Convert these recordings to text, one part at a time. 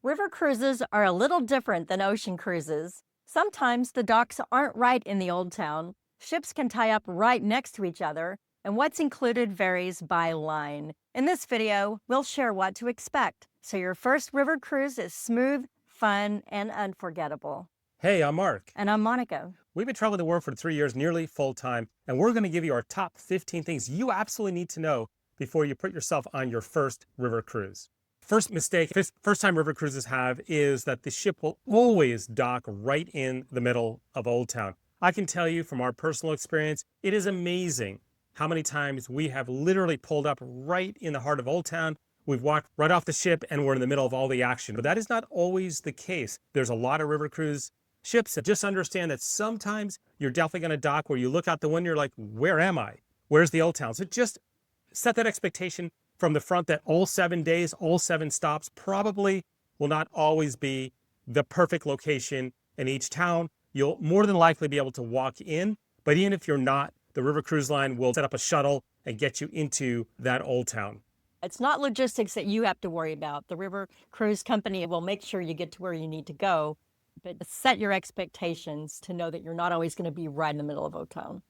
River cruises are a little different than ocean cruises. Sometimes the docks aren't right in the old town. Ships can tie up right next to each other, and what's included varies by line. In this video, we'll share what to expect, so your first river cruise is smooth, fun, and unforgettable. Hey, I'm Mark. And I'm Monica. We've been traveling the world for 3 years, nearly full time, and we're going to give you our top 15 things you absolutely need to know before you put yourself on your first river cruise. First mistake first time river cruises have is that the ship will always dock right in the middle of Old Town. I can tell you from our personal experience, it is amazing how many times we have literally pulled up right in the heart of Old Town. We've walked right off the ship and we're in the middle of all the action. But that is not always the case. There's a lot of river cruise ships that just understand that sometimes you're definitely going to dock where you look out the window, you're like, where am I? Where's the Old Town? So just set that expectation from the front that all 7 days, all 7 stops probably will not always be the perfect location in each town. You'll more than likely be able to walk in, but even if you're not, the River Cruise Line will set up a shuttle and get you into that Old Town. It's not logistics that you have to worry about. The river cruise company will make sure you get to where you need to go, but set your expectations to know that you're not always going to be right in the middle of Old Town.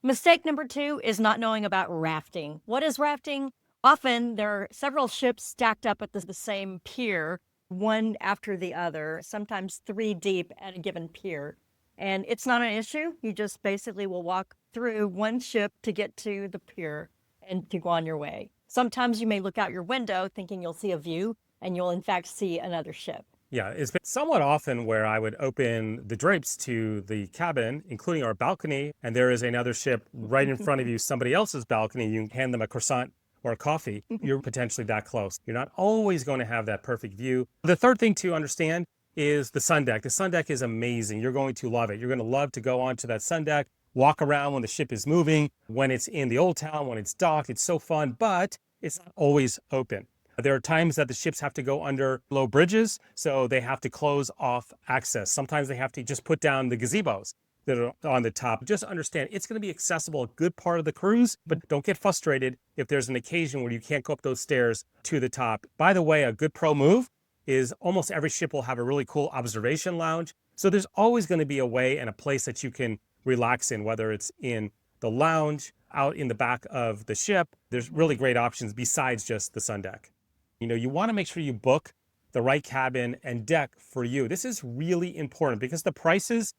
Mistake number 2 is not knowing about rafting. What is rafting? Often there are several ships stacked up at the same pier, one after the other, sometimes 3 deep at a given pier. And it's not an issue. You just basically will walk through one ship to get to the pier and to go on your way. Sometimes you may look out your window thinking you'll see a view, and you'll in fact see another ship. Yeah, it's been somewhat often where I would open the drapes to the cabin, including our balcony, and there is another ship right in front of you, somebody else's balcony. You can hand them a croissant or a coffee. You're potentially that close. You're not always going to have that perfect view. The third thing to understand is the sun deck. The sun deck is amazing. You're going to love it. You're going to love to go onto that sun deck, walk around when the ship is moving, when it's in the Old Town, when it's docked. It's so fun, but it's not always open. There are times that the ships have to go under low bridges, so they have to close off access. Sometimes they have to just put down the gazebos that are on the top. Just understand it's going to be accessible a good part of the cruise, but don't get frustrated if there's an occasion where you can't go up those stairs to the top. By the way, a good pro move is almost every ship will have a really cool observation lounge. So there's always going to be a way and a place that you can relax in, whether it's in the lounge, out in the back of the ship. There's really great options besides just the sun deck. You want to make sure you book the right cabin and deck for you. This is really important because the prices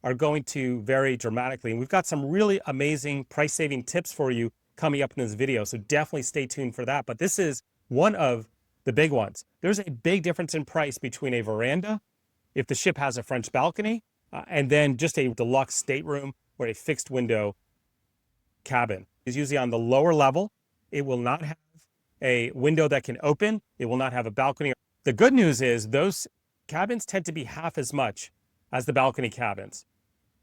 are going to vary dramatically. And we've got some really amazing price-saving tips for you coming up in this video. So definitely stay tuned for that. But this is one of the big ones. There's a big difference in price between a veranda, if the ship has a French balcony, and then just a deluxe stateroom or a fixed window cabin. It's usually on the lower level. It will not have a window that can open. It will not have a balcony. The good news is those cabins tend to be half as much as the balcony cabins.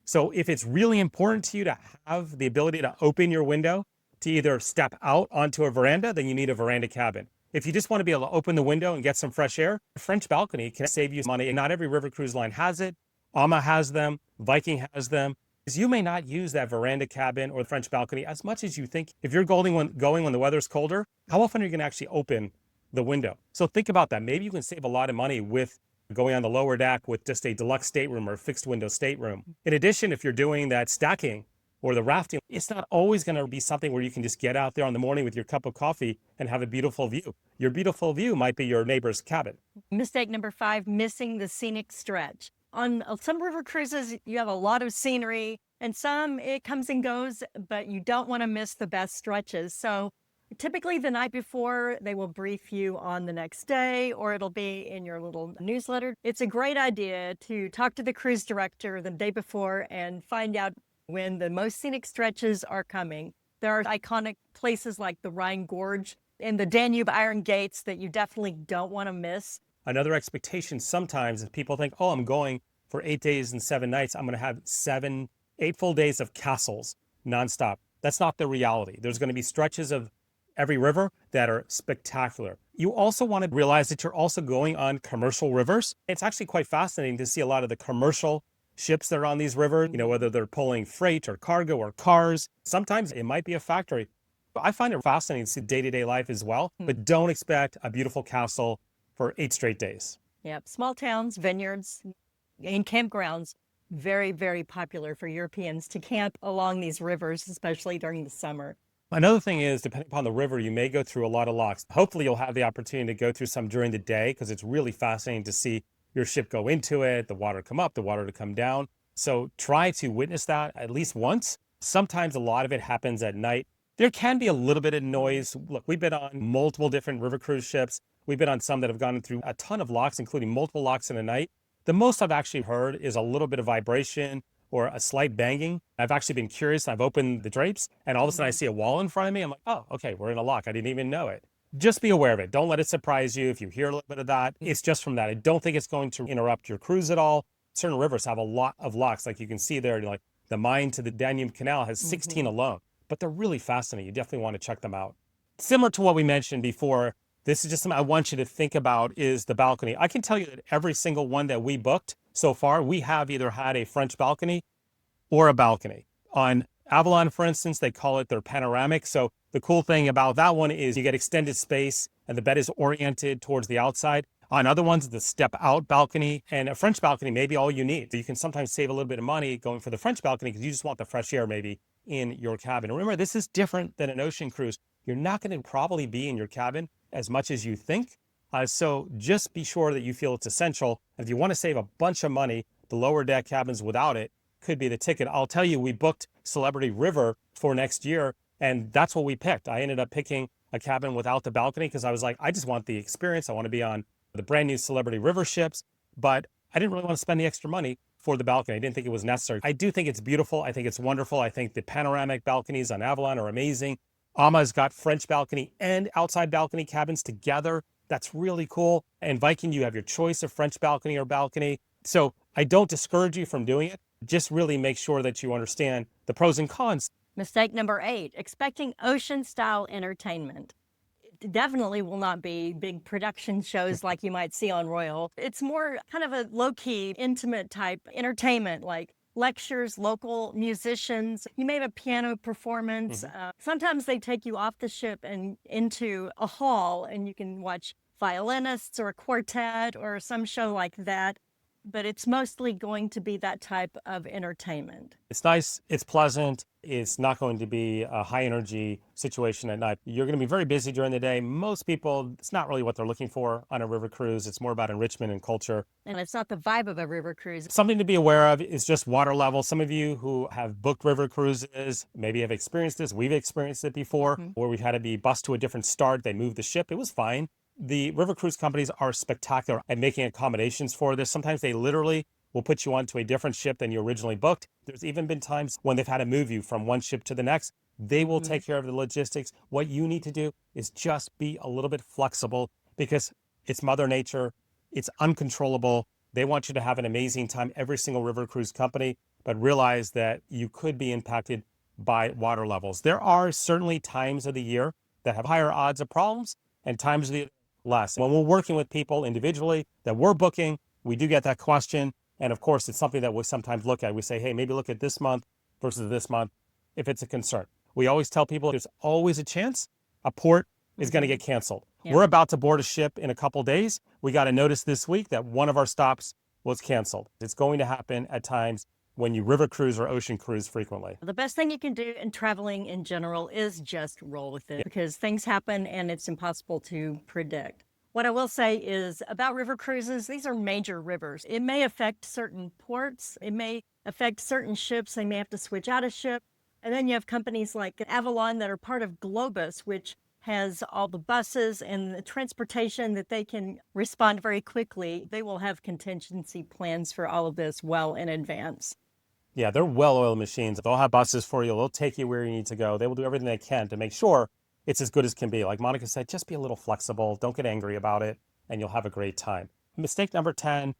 So if it's really important to you to have the ability to open your window to either step out onto a veranda, then you need a veranda cabin. If you just want to be able to open the window and get some fresh air, a French balcony can save you money. And not every river cruise line has it. AMA has them. Viking has them. You may not use that veranda cabin or the French balcony as much as you think. If you're going when the weather's colder, how often are you going to actually open the window? So think about that. Maybe you can save a lot of money with going on the lower deck with just a deluxe stateroom or fixed window stateroom. In addition, if you're doing that stacking or the rafting, it's not always going to be something where you can just get out there in the morning with your cup of coffee and have a beautiful view. Your beautiful view might be your neighbor's cabin. Mistake number 5, missing the scenic stretch. On some river cruises, you have a lot of scenery, and some it comes and goes, but you don't want to miss the best stretches. So typically the night before, they will brief you on the next day, or it'll be in your little newsletter. It's a great idea to talk to the cruise director the day before and find out when the most scenic stretches are coming. There are iconic places like the Rhine Gorge and the Danube Iron Gates that you definitely don't want to miss. Another expectation sometimes is people think, oh, I'm going for 8 days and 7 nights. I'm going to have 8 full days of castles nonstop. That's not the reality. There's going to be stretches of every river that are spectacular. You also want to realize that you're also going on commercial rivers. It's actually quite fascinating to see a lot of the commercial ships that are on these rivers, whether they're pulling freight or cargo or cars. Sometimes it might be a factory. I find it fascinating to see day-to-day life as well, but don't expect a beautiful castle for 8 straight days. Yep. Small towns, vineyards, and campgrounds, very, very popular for Europeans to camp along these rivers, especially during the summer. Another thing is, depending upon the river, you may go through a lot of locks. Hopefully, you'll have the opportunity to go through some during the day because it's really fascinating to see your ship go into it, the water come up, the water to come down. So try to witness that at least once. Sometimes a lot of it happens at night. There can be a little bit of noise. Look, we've been on multiple different river cruise ships. We've been on some that have gone through a ton of locks, including multiple locks in a night. The most I've actually heard is a little bit of vibration or a slight banging. I've actually been curious. I've opened the drapes and all of a sudden I see a wall in front of me. I'm like, oh, okay, we're in a lock. I didn't even know it. Just be aware of it. Don't let it surprise you. If you hear a little bit of that, it's just from that. I don't think it's going to interrupt your cruise at all. Certain rivers have a lot of locks. Like you can see there, like the Main to the Danube Canal has 16 alone, but they're really fascinating. You definitely want to check them out. Similar to what we mentioned before, this is just something I want you to think about is the balcony. I can tell you that every single one that we booked so far, we have either had a French balcony or a balcony. On Avalon, for instance, they call it their panoramic. So the cool thing about that one is you get extended space and the bed is oriented towards the outside. On other ones, the step out balcony and a French balcony may be all you need. So you can sometimes save a little bit of money going for the French balcony because you just want the fresh air maybe in your cabin. Remember, this is different than an ocean cruise. You're not going to probably be in your cabin as much as you think. So just be sure that you feel it's essential. If you want to save a bunch of money, the lower deck cabins without it could be the ticket. I'll tell you, we booked Celebrity River for next year, and that's what we picked. I ended up picking a cabin without the balcony because I was like, I just want the experience. I want to be on the brand new Celebrity River ships, but I didn't really want to spend the extra money for the balcony. I didn't think it was necessary. I do think it's beautiful. I think it's wonderful. I think the panoramic balconies on Avalon are amazing. Ama's got French balcony and outside balcony cabins together. That's really cool. And Viking, you have your choice of French balcony or balcony. So I don't discourage you from doing it. Just really make sure that you understand the pros and cons. Mistake number 8, expecting ocean-style entertainment. It definitely will not be big production shows like you might see on Royal. It's more kind of a low-key, intimate type entertainment like lectures, local musicians. You may have a piano performance. Sometimes they take you off the ship and into a hall and you can watch violinists or a quartet or some show like that. But it's mostly going to be that type of entertainment. It's nice, it's pleasant, it's not going to be a high energy situation at night. You're going to be very busy during the day. Most people, it's not really what they're looking for on a river cruise. It's more about enrichment and culture. And it's not the vibe of a river cruise. Something to be aware of is just water level. Some of you who have booked river cruises maybe have experienced this. We've experienced it before where we've had to be bused to a different start. They moved the ship. It was fine. The river cruise companies are spectacular at making accommodations for this. Sometimes they literally will put you onto a different ship than you originally booked. There's even been times when they've had to move you from one ship to the next. They will take care of the logistics. What you need to do is just be a little bit flexible because it's Mother Nature. It's uncontrollable. They want you to have an amazing time, every single river cruise company, but realize that you could be impacted by water levels. There are certainly times of the year that have higher odds of problems and times of the year less. When we're working with people individually that we're booking, we do get that question. And of course, it's something that we sometimes look at. We say, hey, maybe look at this month versus this month if it's a concern. We always tell people there's always a chance a port is going to get canceled. We're about to board a ship in a couple days. We got a notice this week that one of our stops was canceled. It's going to happen at times when you river cruise or ocean cruise frequently. The best thing you can do in traveling in general is just roll with it because things happen and it's impossible to predict. What I will say is about river cruises, these are major rivers. It may affect certain ports. It may affect certain ships. They may have to switch out a ship. And then you have companies like Avalon that are part of Globus, which has all the buses and the transportation that they can respond very quickly. They will have contingency plans for all of this well in advance. Yeah, they're well-oiled machines. They'll have buses for you. They'll take you where you need to go. They will do everything they can to make sure it's as good as can be. Like Monica said, just be a little flexible. Don't get angry about it, and you'll have a great time. Mistake number 10,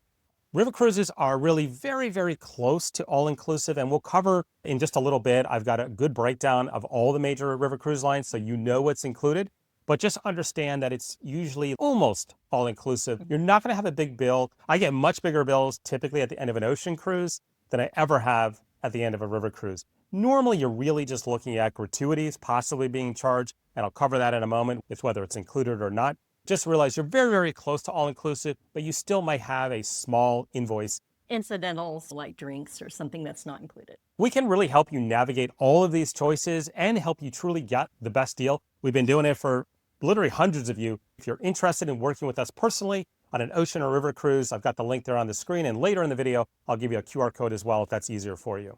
river cruises are really very, very close to all-inclusive, and we'll cover in just a little bit. I've got a good breakdown of all the major river cruise lines, so you know what's included. But just understand that it's usually almost all-inclusive. You're not going to have a big bill. I get much bigger bills typically at the end of an ocean cruise than I ever have at the end of a river cruise. Normally, you're really just looking at gratuities possibly being charged, and I'll cover that in a moment with whether it's included or not. just realize you're very, very close to all-inclusive, but you still might have a small invoice. Incidentals like drinks or something that's not included. We can really help you navigate all of these choices and help you truly get the best deal. We've been doing it for literally hundreds of you. If you're interested in working with us personally on an ocean or river cruise, I've got the link there on the screen, and later in the video, I'll give you a QR code as well if that's easier for you.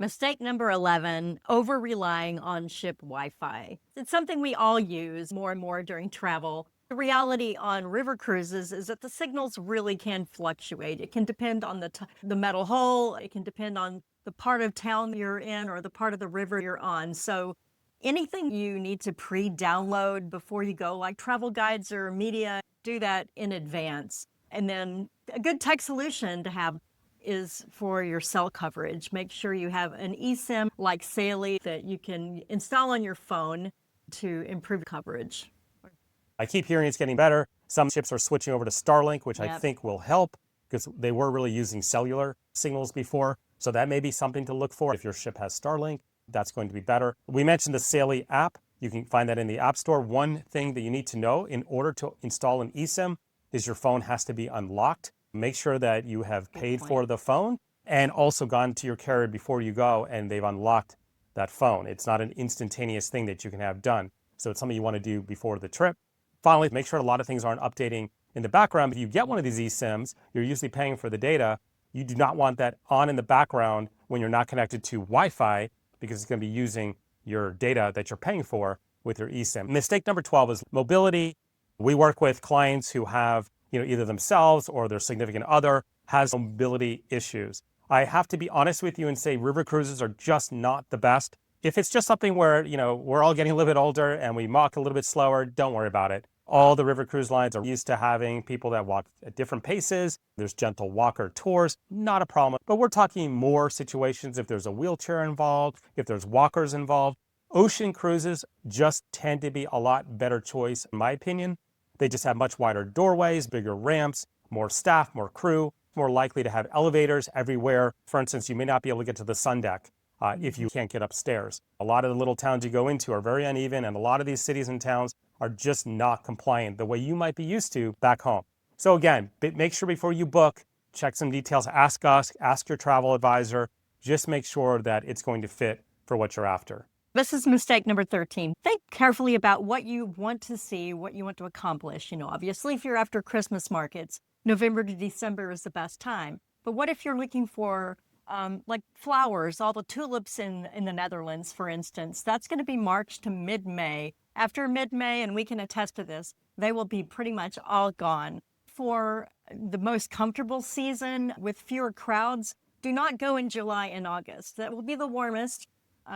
Mistake number 11, over-relying on ship Wi-Fi. It's something we all use more and more during travel. The reality on river cruises is that the signals really can fluctuate. It can depend on the metal hull. It can depend on the part of town you're in or the part of the river you're on. So anything you need to pre-download before you go, like travel guides or media, do that in advance. And then a good tech solution to have is for your cell coverage. Make sure you have an eSIM like Saily that you can install on your phone to improve coverage. I keep hearing it's getting better. Some ships are switching over to Starlink, which I think will help because they were really using cellular signals before. So that may be something to look for. If your ship has Starlink, that's going to be better. We mentioned the Saily app. You can find that in the App Store. One thing that you need to know in order to install an eSIM is your phone has to be unlocked. Make sure that you have paid for the phone and also gone to your carrier before you go and they've unlocked that phone. It's not an instantaneous thing that you can have done. So it's something you want to do before the trip. Finally, make sure a lot of things aren't updating in the background. If you get one of these eSIMs, you're usually paying for the data. You do not want that on in the background when you're not connected to Wi-Fi because it's going to be using your data that you're paying for with your eSIM. Mistake number 12 is mobility. We work with clients who have either themselves or their significant other has mobility issues. I have to be honest with you and say river cruises are just not the best. If it's just something where, we're all getting a little bit older and we walk a little bit slower, don't worry about it. All the river cruise lines are used to having people that walk at different paces. There's gentle walker tours, not a problem. But we're talking more situations if there's a wheelchair involved, if there's walkers involved. Ocean cruises just tend to be a lot better choice, in my opinion. They just have much wider doorways, bigger ramps, more staff, more crew, more likely to have elevators everywhere. For instance, you may not be able to get to the sun deck if you can't get upstairs. A lot of the little towns you go into are very uneven, and a lot of these cities and towns are just not compliant the way you might be used to back home. So again, make sure before you book, check some details, ask us, ask your travel advisor, just make sure that it's going to fit for what you're after. This is mistake number 13. Think carefully about what you want to see, what you want to accomplish. Obviously, if you're after Christmas markets, November to December is the best time. But what if you're looking for like flowers, all the tulips in the Netherlands, for instance? That's going to be March to mid-May. After mid-May, and we can attest to this, they will be pretty much all gone. For the most comfortable season with fewer crowds, do not go in July and August. That will be the warmest.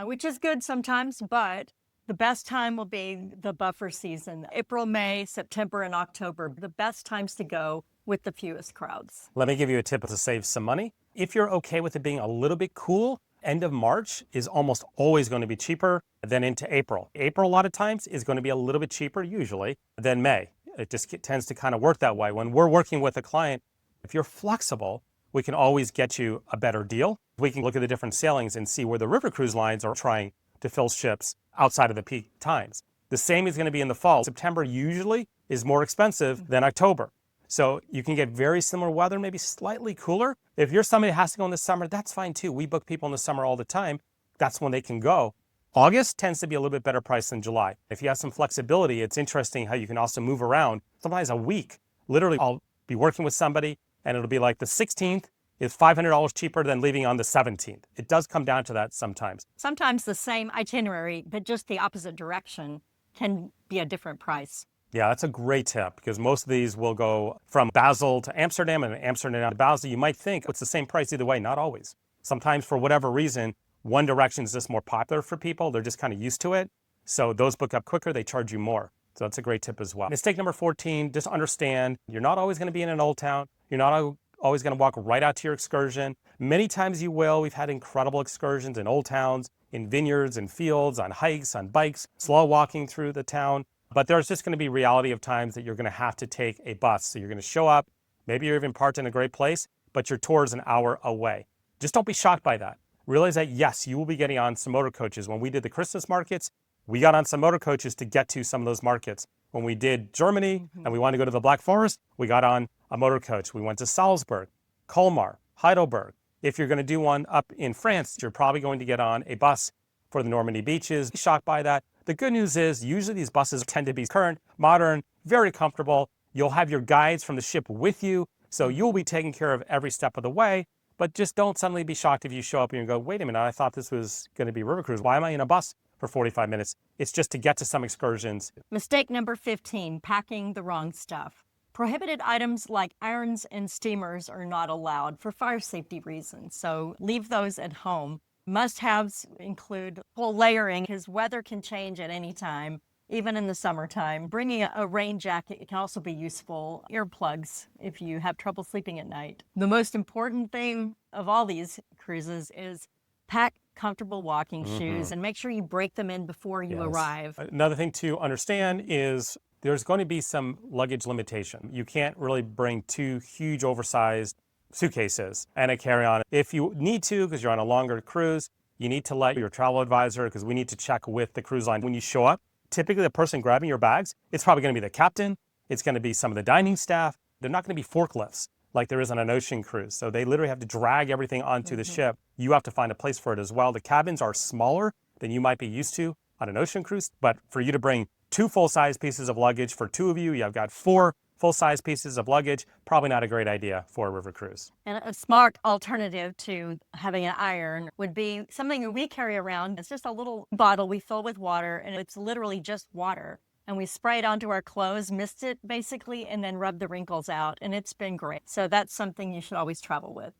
Which is good sometimes, but the best time will be the buffer season. April, May, September, and October, the best times to go with the fewest crowds. Let me give you a tip to save some money. If you're okay with it being a little bit cool, end of March is almost always going to be cheaper than into April. April, a lot of times, is going to be a little bit cheaper, usually, than May. It just tends to kind of work that way. When we're working with a client, if you're flexible, we can always get you a better deal. We can look at the different sailings and see where the river cruise lines are trying to fill ships outside of the peak times. The same is going to be in the fall. September usually is more expensive than October. So you can get very similar weather, maybe slightly cooler. If you're somebody that has to go in the summer, that's fine too. We book people in the summer all the time. That's when they can go. August tends to be a little bit better price than July. If you have some flexibility, it's interesting how you can also move around. Sometimes a week. Literally, I'll be working with somebody and it'll be like the 16th is $500 cheaper than leaving on the 17th. It does come down to that sometimes. Sometimes the same itinerary, but just the opposite direction can be a different price. Yeah, that's a great tip because most of these will go from Basel to Amsterdam and Amsterdam to Basel. You might think it's the same price either way, not always. Sometimes for whatever reason, one direction is just more popular for people. They're just kind of used to it. So those book up quicker, they charge you more. So that's a great tip as well. Mistake number 14, just understand you're not always going to be in an old town. You're not always going to walk right out to your excursion. Many times you will. We've had incredible excursions in old towns, in vineyards and fields, on hikes, on bikes, slow walking through the town. But there's just going to be reality of times that you're going to have to take a bus. So you're going to show up, maybe you're even parked in a great place, but your tour is an hour away. Just don't be shocked by that. Realize that, yes, you will be getting on some motor coaches. When we did the Christmas markets, we got on some motor coaches to get to some of those markets. When we did Germany and we wanted to go to the Black Forest, we got on a motor coach. We went to Salzburg, Colmar, Heidelberg. If you're going to do one up in France, you're probably going to get on a bus for the Normandy beaches. Shocked by that. The good news is usually these buses tend to be current, modern, very comfortable. You'll have your guides from the ship with you, so you'll be taken care of every step of the way. But just don't suddenly be shocked if you show up and you go, wait a minute, I thought this was going to be river cruise. Why am I in a bus for 45 minutes? It's just to get to some excursions. Mistake number 15, packing the wrong stuff. Prohibited items like irons and steamers are not allowed for fire safety reasons, so leave those at home. Must-haves include full layering because weather can change at any time, even in the summertime. Bringing a rain jacket can also be useful. Earplugs if you have trouble sleeping at night. The most important thing of all these cruises is pack comfortable walking shoes and make sure you break them in before you arrive. Another thing to understand is there's going to be some luggage limitation. You can't really bring 2 huge oversized suitcases and a carry-on. If you need to, because you're on a longer cruise, you need to let your travel advisor, because we need to check with the cruise line when you show up. Typically the person grabbing your bags, it's probably going to be the captain, it's going to be some of the dining staff. They're not going to be forklifts like there is on an ocean cruise. So they literally have to drag everything onto the ship. You have to find a place for it as well. The cabins are smaller than you might be used to on an ocean cruise, but for you to bring 2 full-size pieces of luggage for 2 of you, you've got 4 full-size pieces of luggage, probably not a great idea for a river cruise. And a smart alternative to having an iron would be something that we carry around. It's just a little bottle we fill with water, and it's literally just water. And we spray it onto our clothes, mist it basically, and then rub the wrinkles out. And it's been great. So that's something you should always travel with.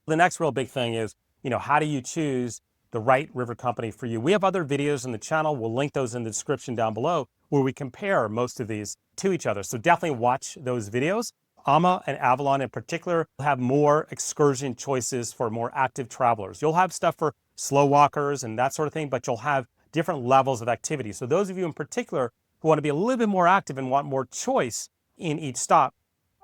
The next real big thing is, how do you choose the right river company for you? We have other videos on the channel. We'll link those in the description down below where we compare most of these to each other. So definitely watch those videos. AMA and Avalon in particular have more excursion choices for more active travelers. You'll have stuff for slow walkers and that sort of thing, but you'll have different levels of activity. So those of you in particular who want to be a little bit more active and want more choice in each stop,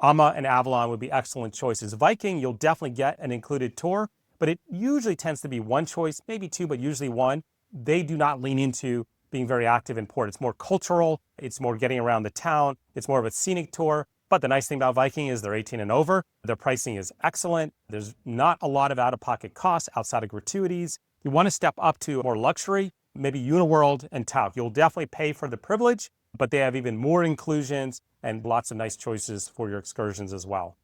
AMA and Avalon would be excellent choices. Viking, you'll definitely get an included tour, but it usually tends to be one choice, maybe 2, but usually 1. They do not lean into being very active in port. It's more cultural, it's more getting around the town, it's more of a scenic tour. But the nice thing about Viking is they're 18 and over. Their pricing is excellent. There's not a lot of out-of-pocket costs outside of gratuities. You want to step up to more luxury, maybe Uniworld and Tauck. You'll definitely pay for the privilege, but they have even more inclusions and lots of nice choices for your excursions as well.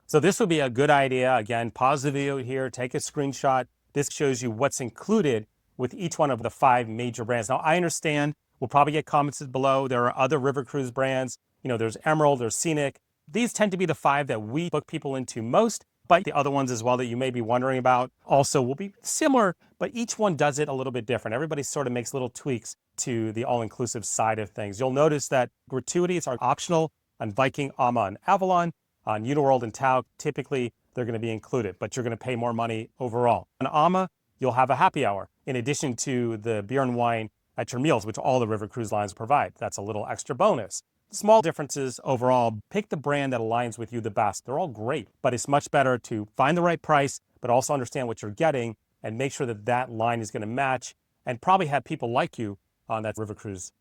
So this would be a good idea. Again, pause the video here, take a screenshot. This shows you what's included with each one of the 5 major brands. Now, I understand we'll probably get comments below. There are other river cruise brands. There's Emerald, there's Scenic. These tend to be the 5 that we book people into most, but the other ones as well that you may be wondering about also will be similar, but each one does it a little bit different. Everybody sort of makes little tweaks to the all-inclusive side of things. You'll notice that gratuities are optional on Viking, AMA, and Avalon. On Uniworld and Tauck, typically they're going to be included, but you're going to pay more money overall. On AMA, you'll have a happy hour in addition to the beer and wine at your meals, which all the river cruise lines provide. That's a little extra bonus. Small differences overall. Pick the brand that aligns with you the best. They're all great, but it's much better to find the right price, but also understand what you're getting and make sure that that line is going to match and probably have people like you on that river cruise.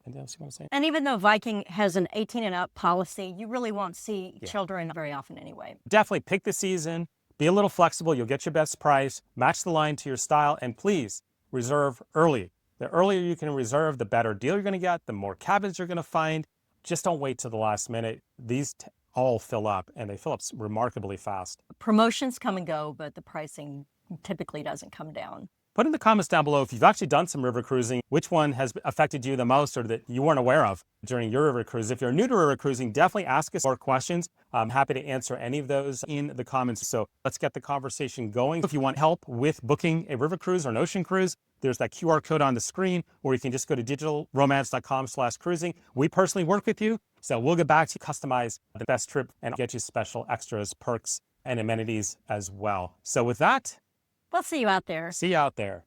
Anything else you want to say? And even though Viking has an 18 and up policy, you really won't see children very often anyway. Definitely pick the season, be a little flexible, you'll get your best price, match the line to your style, and please reserve early. The earlier you can reserve, the better deal you're going to get, the more cabins you're going to find. Just don't wait till the last minute. These all fill up, and they fill up remarkably fast. Promotions come and go, but the pricing typically doesn't come down. Put in the comments down below if you've actually done some river cruising, which one has affected you the most or that you weren't aware of during your river cruise. If you're new to river cruising, definitely ask us more questions. I'm happy to answer any of those in the comments. So let's get the conversation going. If you want help with booking a river cruise or an ocean cruise, there's that QR code on the screen, or you can just go to digitalromance.com/cruising. We personally work with you, so we'll get back to you, customize the best trip and get you special extras, perks, and amenities as well. So with that, We'll see you out there. see you out there.